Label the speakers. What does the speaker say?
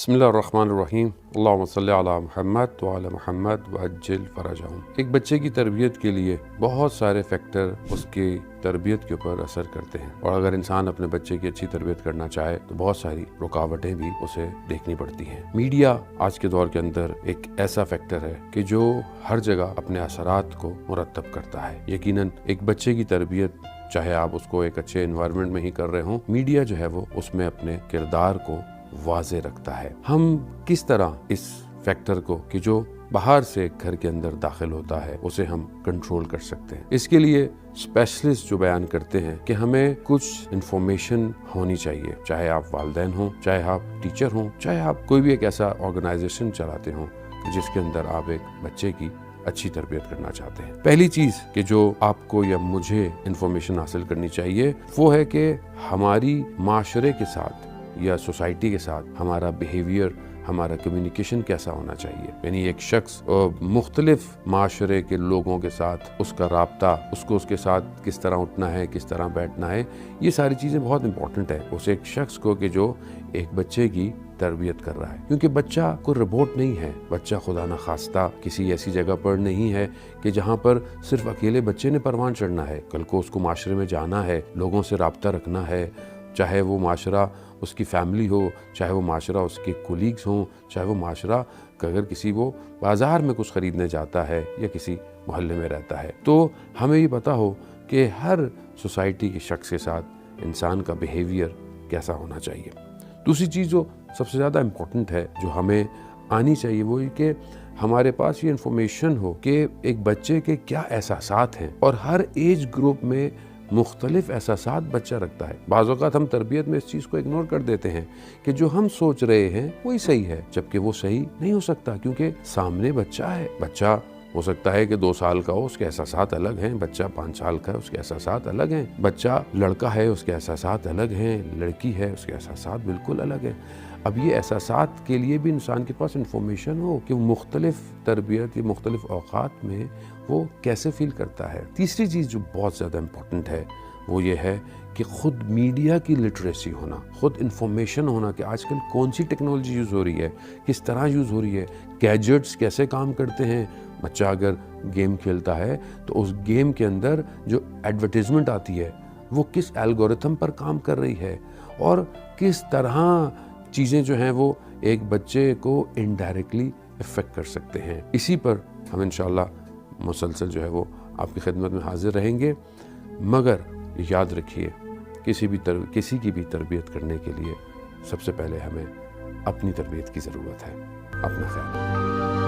Speaker 1: बिस्मिल्लाहिर्रहमानिर्रहीम अल्लाहुम्मा सल्ली अला मुहम्मद व अला मुहम्मद वअज्जिल फरजहुम। एक बच्चे की तरबियत के लिए बहुत सारे फैक्टर उसकी तरबियत के ऊपर असर करते हैं, और अगर इंसान अपने बच्चे की अच्छी तरबियत करना चाहे तो बहुत सारी रुकावटें भी उसे देखनी पड़ती हैं। मीडिया आज के दौर के अंदर एक ऐसा फैक्टर है कि जो हर जगह अपने असरात को मुरतब करता है। यकीनन एक बच्चे की तरबियत चाहे आप उसको एक अच्छे एनवायरनमेंट में ही कर रहे हों, मीडिया जो है वो उसमें अपने किरदार को वाज़े रखता है। हम किस तरह इस फैक्टर को कि जो बाहर से घर के अंदर दाखिल होता है उसे हम कंट्रोल कर सकते हैं, इसके लिए स्पेशलिस्ट जो बयान करते हैं कि हमें कुछ इंफॉर्मेशन होनी चाहिए, चाहे आप वालिदैन हों, चाहे आप टीचर हों, चाहे आप कोई भी एक ऐसा ऑर्गेनाइजेशन चलाते हों जिसके अंदर आप एक बच्चे की अच्छी तरबियत करना चाहते हैं। पहली चीज़ कि जो आपको या मुझे इंफॉर्मेशन हासिल करनी चाहिए वो है कि हमारी माशरे के साथ या सोसाइटी के साथ हमारा बिहेवियर, हमारा कम्युनिकेशन कैसा होना चाहिए। यानी एक शख्स मुख्तलिफ माशरे के लोगों के साथ उसका राब्ता, उसको उसके साथ किस तरह उठना है, किस तरह बैठना है, ये सारी चीज़ें बहुत इंपॉर्टेंट है उस एक शख्स को कि जो एक बच्चे की तरबियत कर रहा है। क्योंकि बच्चा कोई रोबोट नहीं है, बच्चा खुदा न खास्ता किसी ऐसी जगह पर नहीं है कि जहाँ पर सिर्फ अकेले बच्चे ने परवान चढ़ना है। कल को उसको माशरे में जाना है, लोगों से राब्ता रखना है, चाहे वो माशरा उसकी फैमिली हो, चाहे वो माशरा उसके कोलीग्स हों, चाहे वो माशरा अगर किसी वो बाज़ार में कुछ ख़रीदने जाता है या किसी मोहल्ले में रहता है, तो हमें ये पता हो कि हर सोसाइटी के शख्स के साथ इंसान का बिहेवियर कैसा होना चाहिए। दूसरी चीज़ जो सबसे ज़्यादा इम्पोर्टेंट है जो हमें आनी चाहिए वो ये कि हमारे पास ये इन्फॉर्मेशन हो कि एक बच्चे के क्या एहसासात हैं, और हर एज ग्रुप में मुख्तलिफ एहसासात बच्चा रखता है। बाज़ औक़ात हम तरबियत में इस चीज़ को इग्नोर कर देते हैं कि जो हम सोच रहे हैं वही सही है, जबकि वो सही नहीं हो सकता, क्योंकि सामने बच्चा है। बच्चा हो सकता है कि 2 साल का हो, उसके एहसासात अलग हैं, बच्चा 5 साल का है, उसके एहसासात अलग हैं, बच्चा लड़का है, उसके एहसासात अलग हैं, लड़की है, उसके एहसासात बिल्कुल अलग हैं। अब ये एहसासात के लिए भी इंसान के पास इंफॉर्मेशन हो कि मुख्तलिफ तरबियत या मुख्तलिफ औक़ात में वो कैसे फ़ील करता है। तीसरी चीज़ जो बहुत ज़्यादा इम्पोर्टेंट है वो ये है कि ख़ुद मीडिया की लिटरेसी होना, ख़ुद इंफॉर्मेशन होना कि आजकल कौन सी टेक्नोलॉजी यूज़ हो रही है, किस तरह यूज़ हो रही है, गैजेट्स कैसे काम करते हैं। बच्चा अगर गेम खेलता है तो उस गेम के अंदर जो एडवर्टाइजमेंट आती है वो किस एल्गोरिथम पर काम कर रही है, और किस तरह चीज़ें जो हैं वो एक बच्चे को इनडायरेक्टली इफ़ेक्ट कर सकते हैं। इसी पर हम इंशाअल्लाह मुसलसल जो है वो आपकी खिदमत में हाजिर रहेंगे। मगर याद रखिए, किसी की भी तरबियत करने के लिए सबसे पहले हमें अपनी तरबियत की ज़रूरत है। अपना ख्याल।